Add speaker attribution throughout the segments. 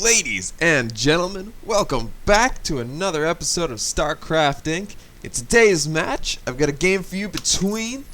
Speaker 1: Ladies and gentlemen, welcome back to another episode of StarCraft Inc. In today's match, I've got a game for you between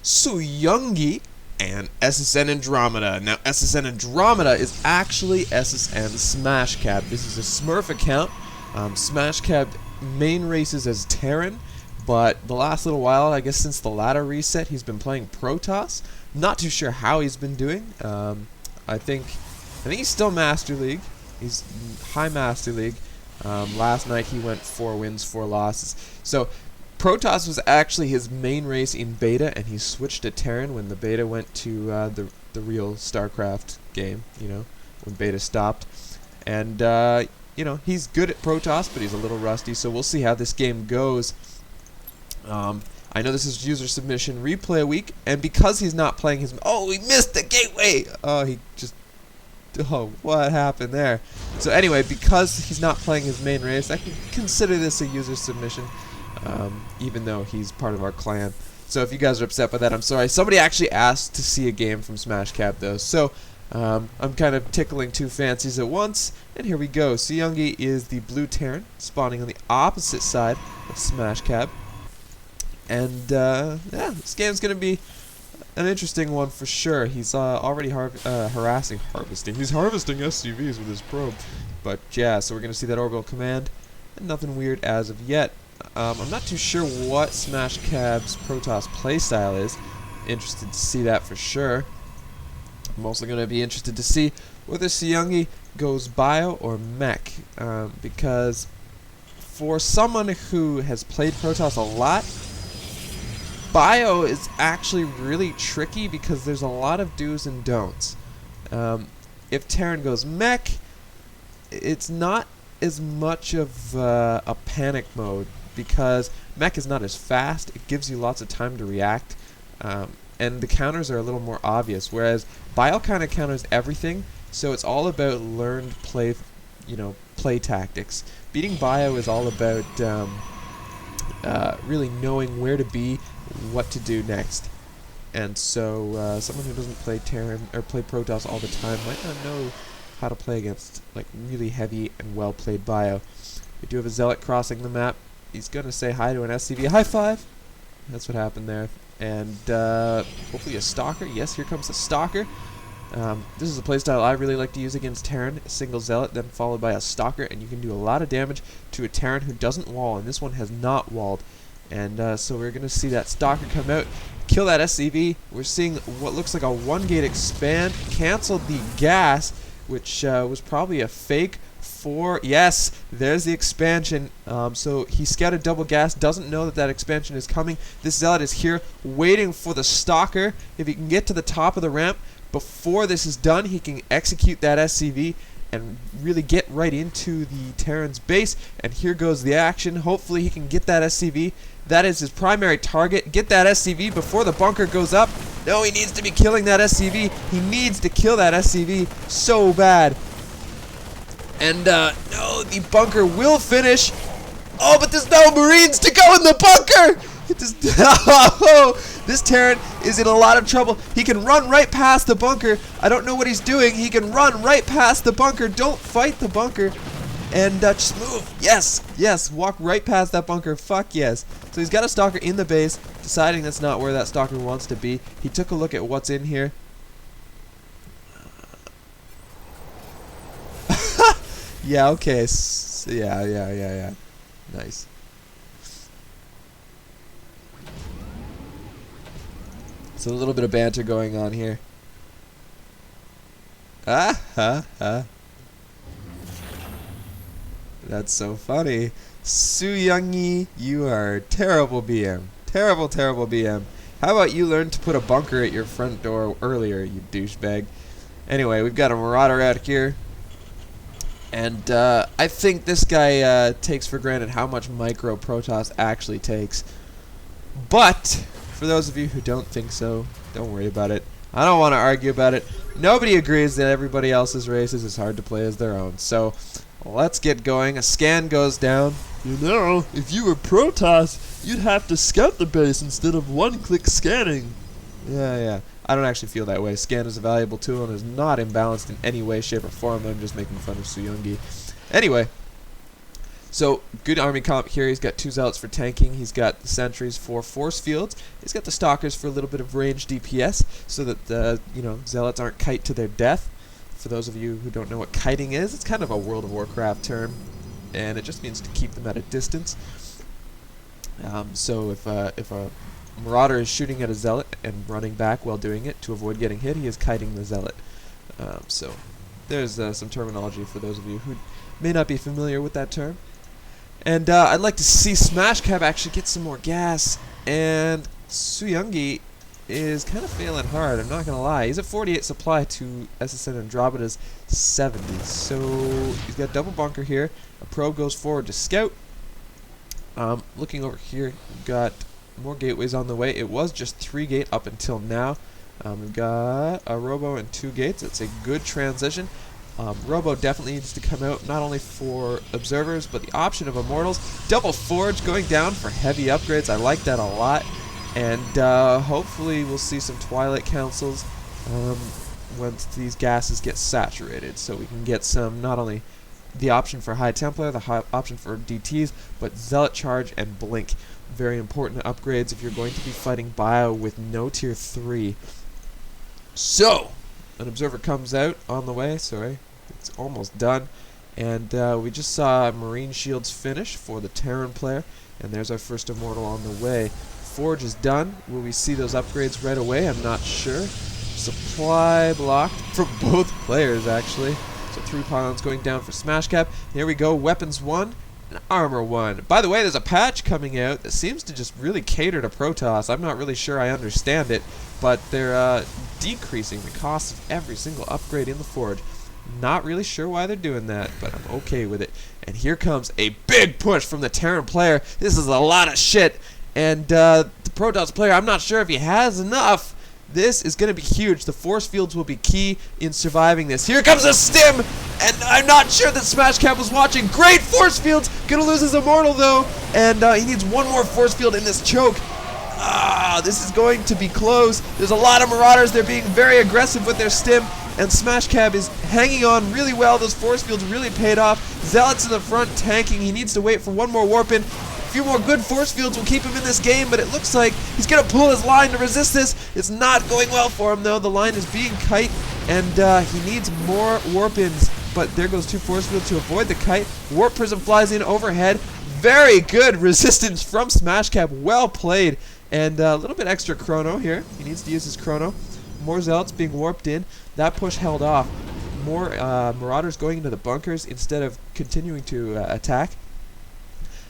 Speaker 1: Suyungi and SSN Andromeda. Now, SSN Andromeda is actually SSNSmashkab. This is a Smurf account. Smashkab main races as Terran, but the last little while, I guess since the ladder reset, he's been playing Protoss. Not too sure how he's been doing. I think he's still Master League. He's high Master League. Last night he went 4 wins, 4 losses. So Protoss was actually his main race in beta, and he switched to Terran when the beta went to the real StarCraft game. You know, when beta stopped, and you know, he's good at Protoss, but he's a little rusty. So we'll see how this game goes. I know this is user submission replay week, and because he's not playing his... Oh, he missed the gateway! Oh, he just... Oh, what happened there? So anyway, because he's not playing his main race, I can consider this a user submission, even though he's part of our clan. So if you guys are upset by that, I'm sorry. Somebody actually asked to see a game from Smashkab, though. So I'm kind of tickling 2 fancies at once, and here we go. Suyungi is the blue Terran, spawning on the opposite side of Smashkab. And yeah, this game's going to be an interesting one for sure. He's already harvesting. He's harvesting SCVs with his probe. But yeah, so we're going to see that orbital command. And nothing weird as of yet. I'm not too sure what SmashKab's Protoss playstyle is. Interested to see that for sure. I'm also going to be interested to see whether Suyungi goes bio or mech. Because for someone who has played Protoss a lot, bio is actually really tricky because there's a lot of do's and don'ts. If Terran goes mech, it's not as much of a panic mode because mech is not as fast. It gives you lots of time to react, and the counters are a little more obvious. Whereas bio kind of counters everything, so it's all about learned play, play tactics. Beating bio is all about really knowing where to be, what to do next. And so someone who doesn't play Terran or play Protoss all the time might not know how to play against like really heavy and well played bio. We do have a Zealot crossing the map. He's gonna say hi to an SCV. High five! That's what happened there. And hopefully a Stalker. Yes, here comes a Stalker. This is a playstyle I really like to use against Terran. A single Zealot, then followed by a Stalker, and you can do a lot of damage to a Terran who doesn't wall, and this one has not walled. And so we're going to see that Stalker come out, kill that SCV. We're seeing what looks like a 1-gate expand, canceled the gas, which was probably a fake for... Yes, there's the expansion. So he scouted double gas, doesn't know that expansion is coming. This Zealot is here waiting for the Stalker. If he can get to the top of the ramp before this is done, he can execute that SCV and really get right into the Terran's base. And here goes the action. Hopefully he can get that SCV. That is his primary target. Get that SCV before the bunker goes up. No, he needs to be killing that SCV. He needs to kill that SCV so bad. And no, the bunker will finish. Oh, but there's no Marines to go in the bunker. This Terran is in a lot of trouble. He can run right past the bunker. I don't know what he's doing. He can run right past the bunker. Don't fight the bunker. And just move. Yes, yes, walk right past that bunker. Fuck yes. So he's got a Stalker in the base, deciding that's not where that Stalker wants to be. He took a look at what's in here. Yeah, okay. Yeah. Nice. So a little bit of banter going on here. That's so funny. Suyungi, you are terrible BM. Terrible BM. How about you learn to put a bunker at your front door earlier, you douchebag? Anyway, we've got a Marauder out here. And I think this guy takes for granted how much micro Protoss actually takes. But for those of you who don't think so, don't worry about it. I don't want to argue about it. Nobody agrees that everybody else's races is hard to play as their own. So let's get going. A scan goes down.
Speaker 2: You know, if you were Protoss, you'd have to scout the base instead of one-click scanning.
Speaker 1: Yeah. I don't actually feel that way. Scan is a valuable tool and is not imbalanced in any way, shape, or form. I'm just making fun of Suyungi. Anyway, so good army comp here. He's got 2 zealots for tanking. He's got the sentries for force fields. He's got the stalkers for a little bit of range DPS, so that the zealots aren't kite to their death. For those of you who don't know what kiting is, it's kind of a World of Warcraft term, and it just means to keep them at a distance. So if a marauder is shooting at a zealot and running back while doing it to avoid getting hit, he is kiting the zealot. So there's some terminology for those of you who may not be familiar with that term. And I'd like to see SMashkab actually get some more gas, and Suyungi is kind of failing hard, I'm not going to lie. He's at 48 supply to SSN Andromeda's 70. So he's got double bunker here. A probe goes forward to scout. Looking over here, we've got more gateways on the way. It was just 3 gate up until now. We've got a Robo and 2 gates. It's a good transition. Robo definitely needs to come out, not only for observers, but the option of Immortals. Double Forge going down for heavy upgrades. I like that a lot. And hopefully we'll see some Twilight Councils once these gases get saturated, so we can get some, not only the option for High Templar, the option for DTs, but Zealot Charge and Blink. Very important upgrades if you're going to be fighting Bio with no tier 3. So, an Observer comes out on the way, sorry, it's almost done. And we just saw Marine Shields finish for the Terran player, and there's our first Immortal on the way. Forge is done. Will we see those upgrades right away? I'm not sure. Supply blocked for both players, actually. So 3 pylons going down for SMashkab. Here we go, weapons 1 and armor 1. By the way, there's a patch coming out that seems to just really cater to Protoss. I'm not really sure I understand it, but they're decreasing the cost of every single upgrade in the Forge. Not really sure why they're doing that, but I'm okay with it. And here comes a big push from the Terran player. This is a lot of shit. And the Protoss player, I'm not sure if he has enough. This is going to be huge. The force fields will be key in surviving this. Here comes a stim, and I'm not sure that SMashkab was watching. Great force fields. Going to lose his Immortal, though, and he needs 1 more force field in this choke. This is going to be close. There's a lot of Marauders. They're being very aggressive with their stim, and SMashkab is hanging on really well. Those force fields really paid off. Zealots in the front tanking. He needs to wait for 1 more warp in. A few more good force fields will keep him in this game, but it looks like he's going to pull his line to resist this. It's not going well for him, though. The line is being kite, and he needs more warp-ins. But there goes 2 force fields to avoid the kite. Warp Prism flies in overhead. Very good resistance from SMashkab. Well played. And a little bit extra chrono here. He needs to use his chrono. More zealots being warped in. That push held off. More Marauders going into the bunkers instead of continuing to attack.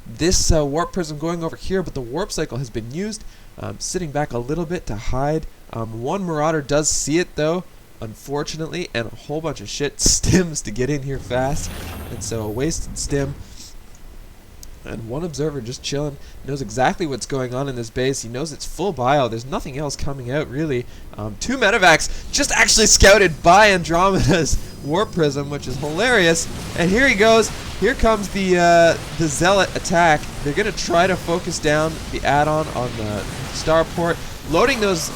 Speaker 1: This warp prism going over here, but the warp cycle has been used. Sitting back a little bit to hide. 1 Marauder does see it, though, unfortunately, and a whole bunch of shit stims to get in here fast. And so a wasted stim. And 1 observer just chilling, knows exactly what's going on in this base. He knows it's full bio. There's nothing else coming out, really. 2 medevacs just actually scouted by Andromeda's warp prism, which is hilarious. And here he goes. Here comes the zealot attack. They're going to try to focus down the add-on on the starport. Loading those...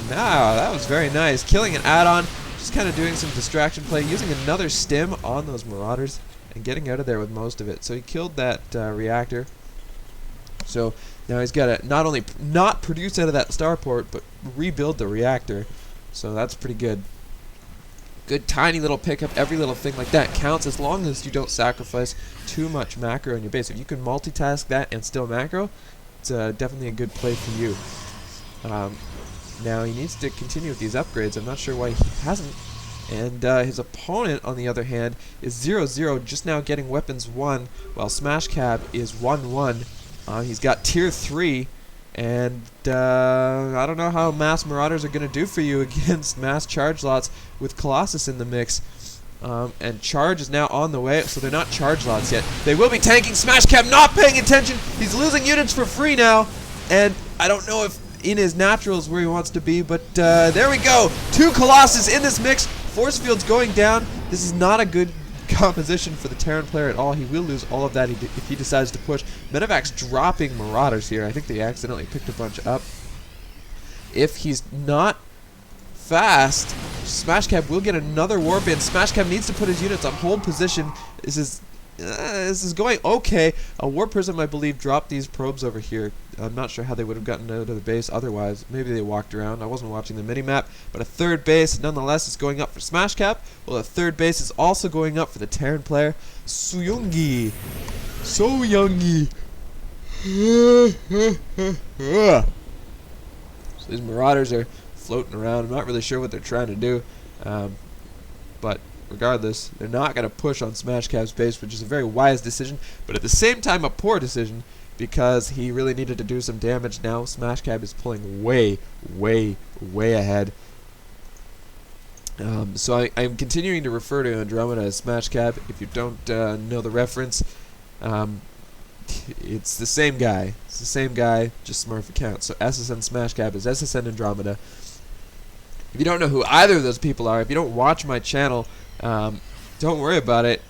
Speaker 1: that was very nice. Killing an add-on. Just kind of doing some distraction play. Using another stim on those Marauders. And getting out of there with most of it. So he killed that reactor. So now he's got to not only not produce out of that starport, but rebuild the reactor. So that's pretty good. Good tiny little pickup. Every little thing like that counts as long as you don't sacrifice too much macro in your base. If you can multitask that and still macro, it's definitely a good play for you. Now he needs to continue with these upgrades. I'm not sure why he hasn't. And his opponent, on the other hand, is 0-0, just now getting weapons 1, while SMashkab is 1-1. He's got tier 3, and I don't know how mass Marauders are going to do for you against mass charge lots with Colossus in the mix. And charge is now on the way, so they're not charge lots yet. They will be tanking. SMashkab not paying attention. He's losing units for free now, and I don't know if in his naturals where he wants to be, but there we go. 2 Colossus in this mix. Force fields going down. This is not a good composition for the Terran player at all. He will lose all of that if he decides to push. Medevac's dropping Marauders here. I think they accidentally picked a bunch up. If he's not fast. Smashkab will get another warp in. Smashkab needs to put his units on hold position. This is going okay. A Warp Prism, I believe, dropped these probes over here. I'm not sure how they would have gotten out of the base otherwise. Maybe they walked around. I wasn't watching the mini-map. But a third base, nonetheless, is going up for Smashkab. Well, a third base is also going up for the Terran player, Suyungi. So these Marauders are floating around. I'm not really sure what they're trying to do. But regardless, they're not going to push on SmashKab's base, which is a very wise decision, but at the same time a poor decision because he really needed to do some damage now. SmashKab is pulling way, way, way ahead. So I'm continuing to refer to Andromeda as SmashKab. If you don't know the reference, it's the same guy. It's the same guy, just Smurf account. So SSNSmashkab is SSN Andromeda. If you don't know who either of those people are, if you don't watch my channel, don't worry about it.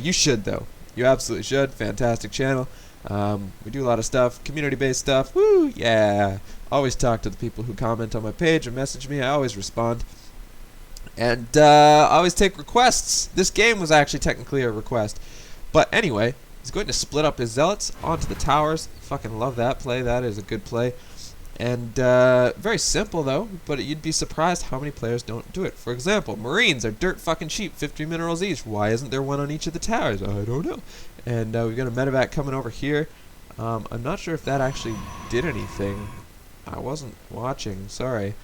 Speaker 1: You should, though. You absolutely should. Fantastic channel. We do a lot of stuff, community-based stuff. Woo, yeah. Always talk to the people who comment on my page and message me. I always respond. And I always take requests. This game was actually technically a request. But anyway, he's going to split up his zealots onto the towers. Fucking love that play. That is a good play. And very simple though, but you'd be surprised how many players don't do it. For example, Marines are dirt fucking cheap, 50 minerals each. Why isn't there one on each of the towers? I don't know. And we've got a medevac coming over here. I'm not sure if that actually did anything. I wasn't watching, sorry.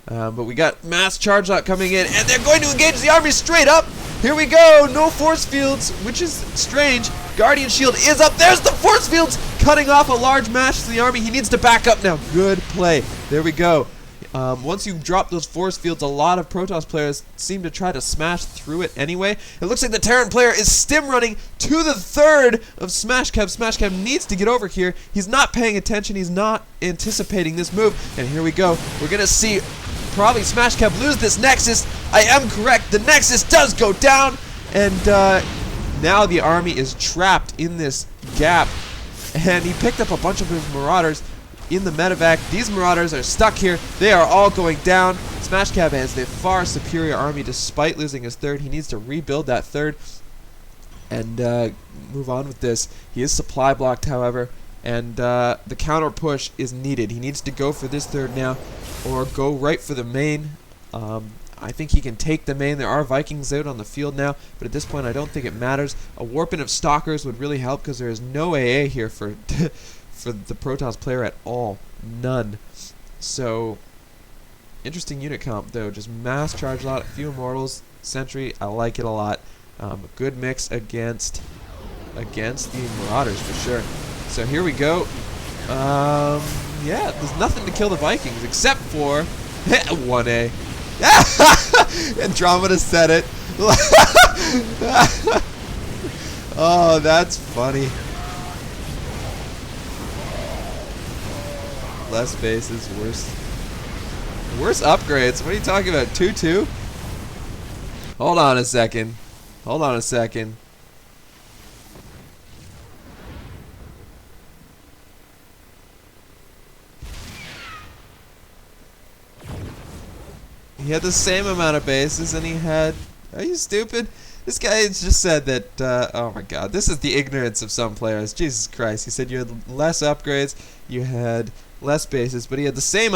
Speaker 1: But we got mass charge lot coming in, and they're going to engage the army straight up. Here we go, no force fields, which is strange. Guardian shield is up. There's the force fields cutting off a large mass to the army. He needs to back up now. Good play. There we go. Once you drop those force fields, a lot of Protoss players seem to try to smash through it anyway. It looks like the Terran player is stim running to the third of SmashKab. SmashKab needs to get over here. He's not paying attention. He's not anticipating this move. And here we go. We're going to see probably SmashKab lose this Nexus. I am correct. The Nexus does go down. And now the army is trapped in this gap. And he picked up a bunch of his Marauders in the medevac. These Marauders are stuck here. They are all going down. SmashKab has the far superior army despite losing his third. He needs to rebuild that third and move on with this. He is supply blocked, however, and the counter push is needed. He needs to go for this third now or go right for the main. I think he can take the main. There are Vikings out on the field now, but at this point I don't think it matters. A warp in of Stalkers would really help because there is no AA here for for the Protoss player at all. None. So, interesting unit comp though. Just mass charge lot, a few Immortals, Sentry. I like it a lot. A good mix against the Marauders for sure. So here we go. Yeah, there's nothing to kill the Vikings except for 1A. Andromeda said it. Oh, that's funny. Less bases, worse upgrades. What are you talking about? 2-2? Hold on a second. Hold on a second. He had the same amount of bases and he had... Are you stupid? This guy just said that, oh my god, this is the ignorance of some players. Jesus Christ. He said you had less upgrades, you had less bases, but he had the same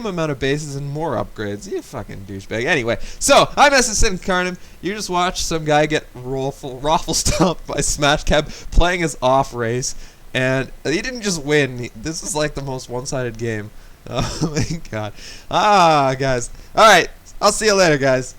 Speaker 1: amount of bases and more upgrades. You fucking douchebag. Anyway, so I'm SSN Carnum. You just watched some guy get raffle stomped by SmashKab playing his off race, and he didn't just win. This is like the most one-sided game. Oh my god. Ah, guys. Alright, I'll see you later, guys.